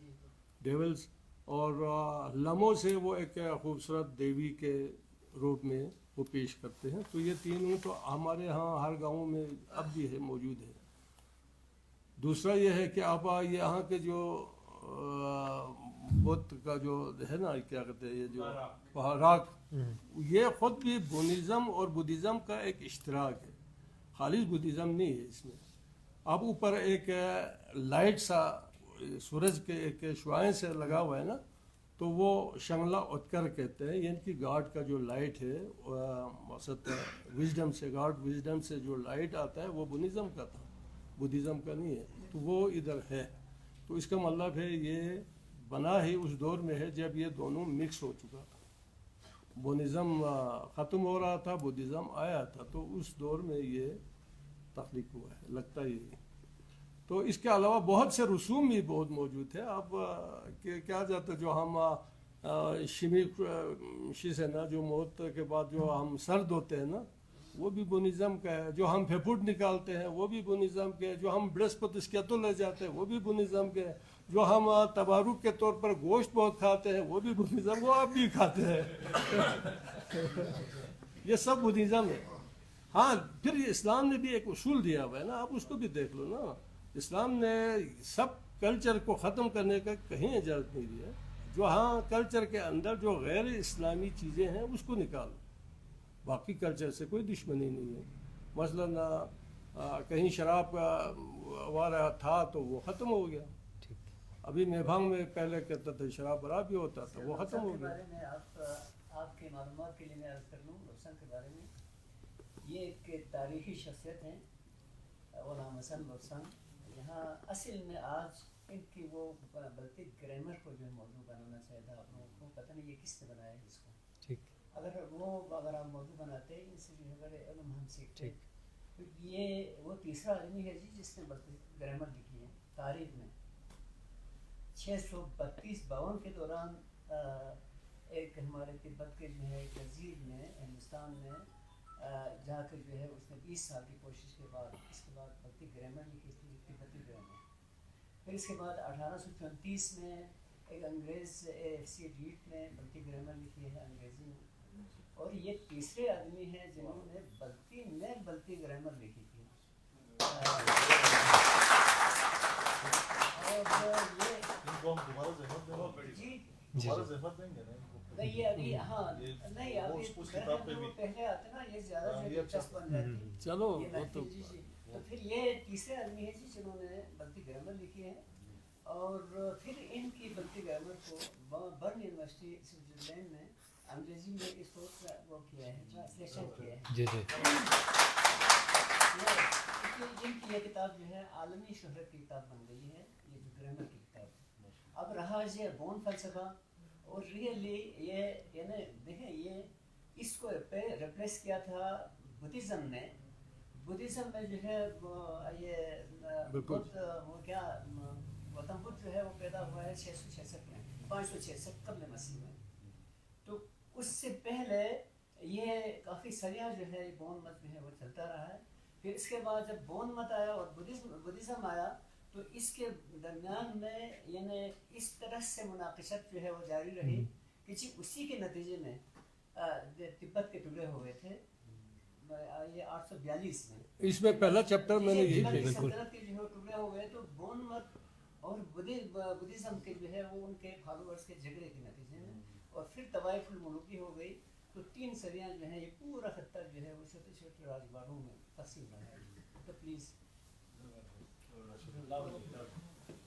ڈیولز، اور لمو سے وہ ایک خوبصورت دیوی کے روپ میں وہ پیش کرتے ہیں. تو یہ تینوں تو ہمارے ہاں ہر گاؤں میں اب بھی ہے، موجود ہے. دوسرا یہ ہے کہ آپ یہاں کے جو بت کا جو ہے نا، کیا کہتے ہیں، یہ جو راک، یہ خود بھی بونزم اور بدھزم کا ایک اشتراک ہے، خالص بدھزم نہیں ہے اس میں. اب اوپر ایک لائٹ سا سورج کے ایک شعاعیں سے لگا ہوا ہے نا، تو وہ شنگلا اتکر کہتے ہیں. یہ ان کی گاڈ کا جو لائٹ ہے مقصد وزڈم سے، گاڈ وزڈم سے جو لائٹ آتا ہے وہ بدھزم کا تھا، بدھزم کا نہیں ہے. تو وہ ادھر ہے. تو اس کا مطلب ہے یہ بنا ہی اس دور میں ہے جب یہ دونوں مکس ہو چکا تھا. بودھزم ختم ہو رہا تھا، بدھزم آیا تھا، تو اس دور میں یہ تخلیق ہوا ہے، لگتا ہی ہے. تو اس کے علاوہ بہت سے رسوم بھی بہت موجود ہے. اب کیا جاتا ہے جو ہم شی سے نا جو موت کے بعد جو ہم سر دھوتے ہیں نا وہ بھی بودھزم کا ہے. جو ہم پھپھوٹ نکالتے ہیں وہ بھی بودھزم کے ہے. جو ہم برہسپتیسکیتو لے جاتے ہیں وہ بھی بودھزم کے ہے. جو ہم تبارک کے طور پر گوشت بہت کھاتے ہیں وہ بھی بودھزم، وہ آپ بھی کھاتے ہیں. یہ سب بودھزم ہے. ہاں پھر اسلام نے بھی ایک اصول دیا ہوا ہے نا، آپ اس کو بھی دیکھ لو نا. اسلام نے سب کلچر کو ختم کرنے کا کہیں اجازت نہیں دیا. جو ہاں کلچر کے اندر جو غیر اسلامی چیزیں ہیں اس کو نکالو، باقی کلچر سے کوئی دشمنی نہیں ہے. مثلا کہیں شراب کا وارہ تھا تو وہ ختم ہو گیا. ابھی میبھنگ میں پہلے کہتا تھا شراب براب بھی ہوتا تھا، وہ ختم ہو گیا. بارے میں آپ کے معلومات کے لیے میں عرض کر لوں لوسن کے بارے میں. یہ ایک تاریخی شخصیت ہیں غلام حسن لوسن. یہاں اصل میں آج ان کی وہ بلکہ گرامر کو جو موضوع بنانا چاہیے تھا آپ لوگوں کو، پتہ نہیں یہ کس نے بنایا ہے اس کو. اگر آپ موضوع بناتے ان سے جو ہے بڑے علم ہم سیکھتے. یہ وہ تیسرا آدمی ہے جی جس نے بلکہ گرامر لکھی ہے تاریخ میں. 632-52 کے دوران ایک ہمارے تبت کے جو ہے ایک وزیر نے ہندوستان میں جا کر جو ہے اس نے 20 سال کی کوشش کے بعد اس کے بعد بھکتی گرامر لکھی تھی، تبتی گرامر. پھر اس کے بعد 1834 میں ایک انگریز FC ڈیٹ نے بھکتی گرامر لکھی ہے انگریزی میں. اور یہ تیسرے آدمی ہیں جنہوں نے بلتی گرامر لکھی تھی. نہیں یہ ابھی ہاں نہیں ابھی پہلے آتے نا یہ زیادہ دلچسپ بن جاتی. چلو تو پھر یہ تیسرے آدمی ہیں جی جنہوں نے بلتی گرامر لکھی ہے. اور پھر ان کی بلتی گرامر کو برن یونیورسٹی سوئٹزرلینڈ میں انگریزی میں اس کو وہ کیا ہے، ٹرانسلیشن کیا ہے. جی جی ان کی یہ کتاب جو ہے عالمی شہرت کی کتاب بن گئی ہے، یہ جو گرامر کی کتاب. اب رہا یہ بون فلسفہ، اور ریئلی یہ یعنی دیکھیں یہ اس کو ریپلیس کیا تھا بدھزم نے. بدھزم میں جو ہے یہ وہ کیا گوتم بدھ جو ہے وہ پیدا ہوا ہے 666 میں، 566 قبل مسیح میں. تو اس سے پہلے یہ کافی صدیاں جو ہے بون مت جو ہے وہ چلتا رہا ہے. پھر اس کے بعد جب بون مت آیا اور بدھزم آیا تو اس کے درمیان میں یعنی اس طرح سے مناقشت جو ہے وہ جاری رہی کہ جی اسی کے نتیجے میں تبت کے ٹکڑے ہوئے تھے یہ 842 میں. اس میں پہلا چیپٹر میں نے یہی سلطنت کے جو ہے ٹکڑے ہو گئے. تو بون مت اور بدھزم کے جو ہے وہ ان کے فالوورز کے جھگڑے کے نتیجے میں اور پھر طوائف الملوکی ہو گئی. تو 3 صدیاں جو ہیں یہ پورا خطہ جو ہے وہ چھوٹے چھوٹے راجواڑوں میں تقسیم رہا ہے. تو پلیز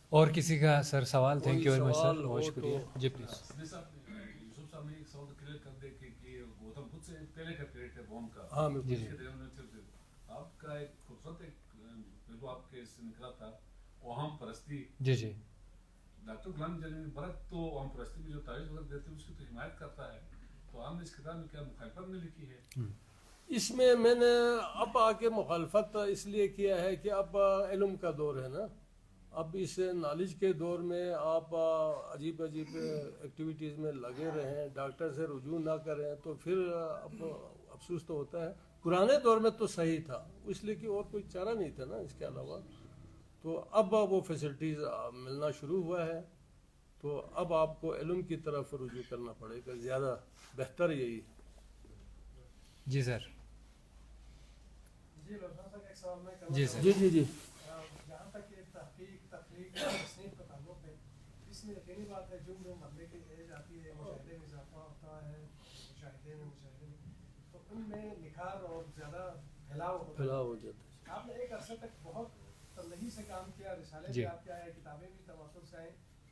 اور کسی کا سر سوال؟ تھینک یو ویری مچ سر، بہت شکریہ. جی پلیز. یوسف صاحب نے ایک سوال کلیئر کر دے کہ گوتم بدھ سے پہلے کا پیریڈ ہے بون کا. ہاں جی جی آپ کا ایک خوبصورت ایک پہلو آپ کے سے نکلا تھا اوہم پرستی. جی جی ڈاکٹر غلام جنید برک تو اوہم پرستی میں جو تعریف وغیرہ دیتے ہیں اس کی تو حمایت کرتا ہے. تو آپ نے اس کتاب میں کیا مخالفت میں لکھی ہے؟ اس میں نے اب آ کے مخالفت اس لیے کیا ہے کہ اب علم کا دور ہے نا. اب اس نالج کے دور میں آپ عجیب ایکٹیویٹیز میں لگے رہیں، ڈاکٹر سے رجوع نہ کریں تو پھر اب افسوس تو ہوتا ہے. پرانے دور میں تو صحیح تھا اس لیے کہ اور کوئی چارہ نہیں تھا نا اس کے علاوہ. تو اب وہ فیسلٹیز ملنا شروع ہوا ہے تو اب آپ کو علم کی طرف رجوع کرنا پڑے گا، زیادہ بہتر یہی ہے. جی سر. جی سر. جی جہاں تک یہ تخلیق تصنیف کا تعلق ہے، اس میں یقینی بات ہے جو مرحلے کی ایج آتی ہے مشاہدے میں اضافہ ہوتا ہے، مشاہدے میں تو ان میں نکھار اور زیادہ پھیلاؤ ہو جاتا ہے. آپ نے ایک عرصے تک بہت تندہی سے کام کیا، رسالے بھی آپ کے آئے، کتابیں بھی تواتر سے آئیں،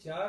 4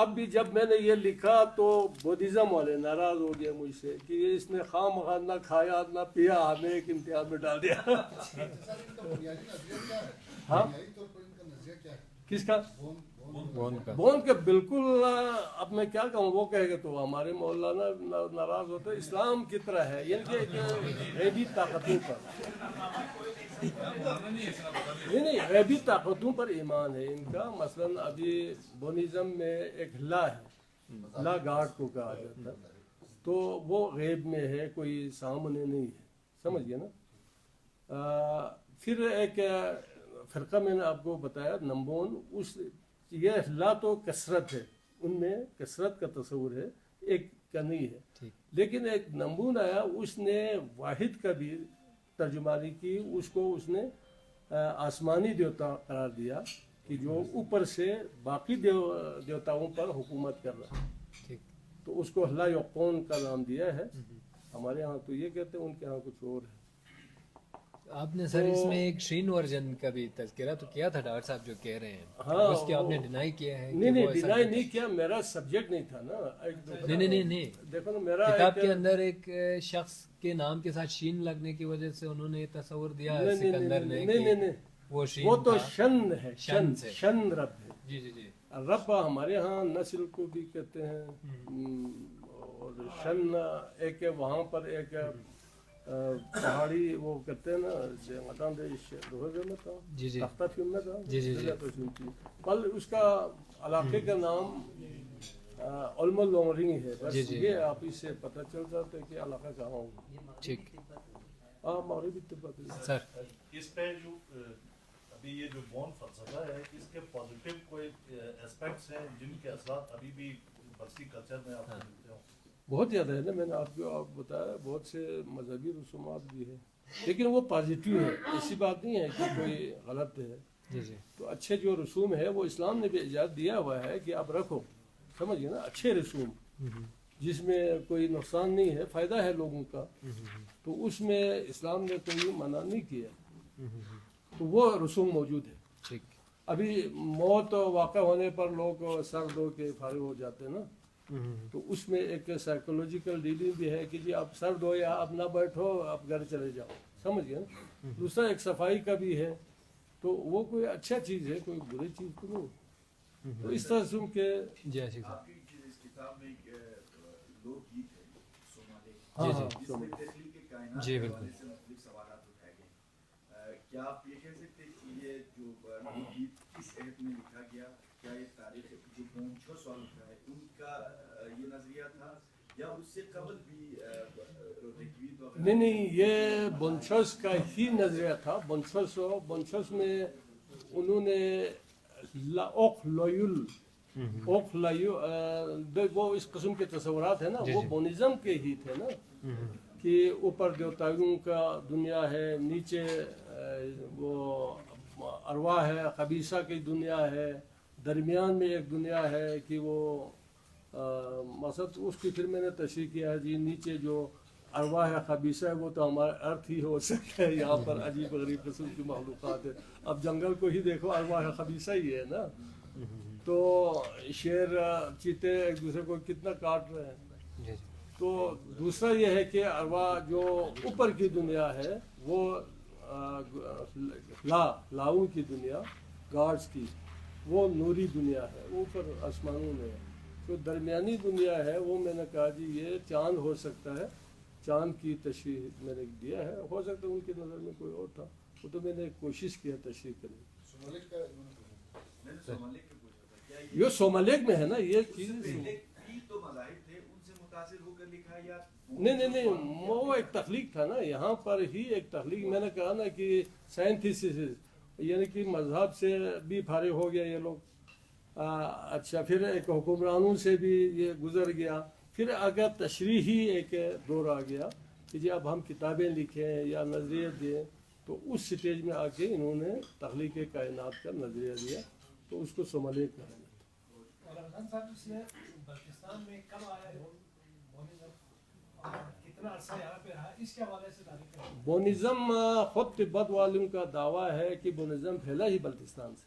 اب بھی جب میں نے یہ لکھا تو بودھزم والے ناراض ہو گئے مجھ سے کہ یہ اس نے خواہ مخواہ نہ کھایا نہ پیا، ہمیں ایک امتحان میں ڈال دیا. ہاں کس کا؟ بون کے بالکل. اب میں کیا کہوں، وہ کہے گا تو ہمارے مولانا ناراض ہوتے. اسلام کی طرح ہے، یعنی کہ غیبی طاقتوں پر، نہیں غیبی طاقتوں پر ایمان ہے ان کا. مثلا ابھی بونزم میں ایک لا ہے، لا گاڈ کو کہا جاتا ہے، تو وہ غیب میں ہے، کوئی سامنے نہیں ہے، سمجھ گئے نا. پھر ایک فرقہ میں نے آپ کو بتایا نمبون، اس یہ لا تو کثرت ہے، ان میں کثرت کا تصور ہے، ایک کا نہیں ہے. لیکن ایک نمبون آیا، اس نے واحد کا بھی ترجمانی کی، اس کو اس نے آسمانی دیوتا قرار دیا کہ جو اوپر سے باقی دیوتاؤں پر حکومت کر رہا ہے، تو اس کو لا یقون کا نام دیا ہے. ہمارے ہاں تو یہ کہتے ہیں، ان کے ہاں کچھ اور ہے. آپ نے سر اس میں ایک شین ورژن کا بھی تذکرہ تو کیا تھا ڈاکٹر صاحب جو کہہ رہے ہیں، ہاں اس کی آپ نے ڈینائی کیا ہے؟ نہیں ڈینائی نہیں کیا، میرا سبجیکٹ نہیں تھا نا. نہیں دیکھو نا میرا کتاب کے اندر ایک شخص کے نام کے ساتھ شین لگنے کی وجہ سے انہوں نے تصور دیا سکندر نے کہ وہ شین، وہ تو شن ہے، شن رب ہے. جی جی جی. رب ہمارے ہاں نسل کو بھی کہتے ہیں، اور شن ایک وہاں پر ایک پہاڑی وہ کہتے ہیں نا، جی جی پل اس کا علاقے کا نام علم العمرین ہے. بس یہ آپ اس سے پتہ چل جاتا ہے کہ علاقہ کہاں ہوگا. ٹھیک. ہاں مغربی تبت سر اس پہ جو ابھی یہ جو بون فلسفہ ہے، اس کے پازیٹیو کوئی اسپیکٹس ہیں جن کے اثرات ابھی بھی برسی کلچر میں آپ کو ملتے ہوں؟ بہت زیادہ ہے نا. میں نے آپ کو بتایا بہت سے مذہبی رسومات بھی ہیں، لیکن وہ پازیٹیو ہے، ایسی بات نہیں ہے کہ کوئی غلط ہے. تو اچھے جو رسوم ہے وہ اسلام نے بھی اجازت دیا ہوا ہے کہ آپ رکھو، سمجھئے نا، اچھے رسوم جس میں کوئی نقصان نہیں ہے، فائدہ ہے لوگوں کا، تو اس میں اسلام نے کوئی منع نہیں کیا، تو وہ رسوم موجود ہے. ابھی موت واقع ہونے پر لوگ سر دھو کے فارغ ہو جاتے ہیں نا، تو اس میں ایک سائیکولوجیکل ڈیلنگ بھی ہے کہ جی آپ سر دھو یا آپ نہ بیٹھو، آپ گھر چلے جاؤ، سمجھ گئے نا. دوسرا ایک صفائی کا بھی ہے، تو وہ کوئی اچھا چیز ہے، کوئی بری چیز تو نہیں. تو اس طرح سے کے آپ کی اس کتاب میں ایک لوک گیت ہے سومالے، جس میں تخلیق کائنات کے حوالے سے مختلف سوالات اٹھائے گئے. کیا آپ یہ کہہ سکتے ہیں کہ یہ جو لوک گیت کس عہد میں لکھا گیا؟ کیا یہ تاریخ جو پونچھو سوال اٹھا ہے ان کا یہ نظریہ تھا یا اس سے قبل بھی؟ نہیں، یہ بونچھوس کا ہی نظریہ تھا. بونچھوس میں انہوں نے اوک لویل وہ اس قسم کے تصورات ہیں نا، وہ بونزم کے ہی تھے نا، کہ اوپر دیوتاؤں کا دنیا ہے، نیچے وہ ارواح ہے، خبیثہ کی دنیا ہے، درمیان میں ایک دنیا ہے کہ وہ مقصد اس کی پھر میں نے تشریح کیا ہے جی، نیچے جو ارواح خبیثہ ہے وہ تو ہمارا ارتھ ہی ہو سکتا ہے، یہاں پر عجیب غریب قسم کی مخلوقات ہے. اب جنگل کو ہی دیکھو، ارواح خبیثہ ہی ہے نا. تو شیر چیتے ایک دوسرے کو کتنا کاٹ رہے ہیں. تو دوسرا یہ ہے کہ ارواح جو اوپر کی دنیا ہے وہ لاؤں کی دنیا، گاڈز کی، وہ نوری دنیا ہے، اوپر آسمانوں میں ہے. جو درمیانی دنیا ہے وہ میں نے کہا جی یہ چاند ہو سکتا ہے. چاند کی تشریح میں نے دیا ہے، ہو سکتا ہے ان کی نظر میں کوئی اور تھا، وہ تو میں نے کوشش کیا تشریح کرنے. یہ سومالیک میں ہے نا یہ چیز. نہیں وہ ایک تخلیق تھا نا، یہاں پر ہی ایک تخلیق. میں نے کہا نا کہ سائنٹسٹ یعنی کہ مذہب سے بھی فارغ ہو گیا یہ لوگ. اچھا، پھر ایک حکمرانوں سے بھی یہ گزر گیا، پھر اگر تشریحی ایک دور آ گیا کہ جی اب ہم کتابیں لکھیں یا نظریے دیں، تو اس سٹیج میں آ کے انہوں نے تخلیق کائنات کا نظریہ دیا، تو اس کو سومالیک کہا جاتا ہے. رمضان صاحب اس نے بلتستان میں کب آیا ہے اور کتنا عرصہ یہاں پہ رہا، اس کے حوالے سے تعریف کریں. بونزم خود تبت والوں کا دعویٰ ہے کہ بونزم پھیلا ہی بلتستان سے.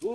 2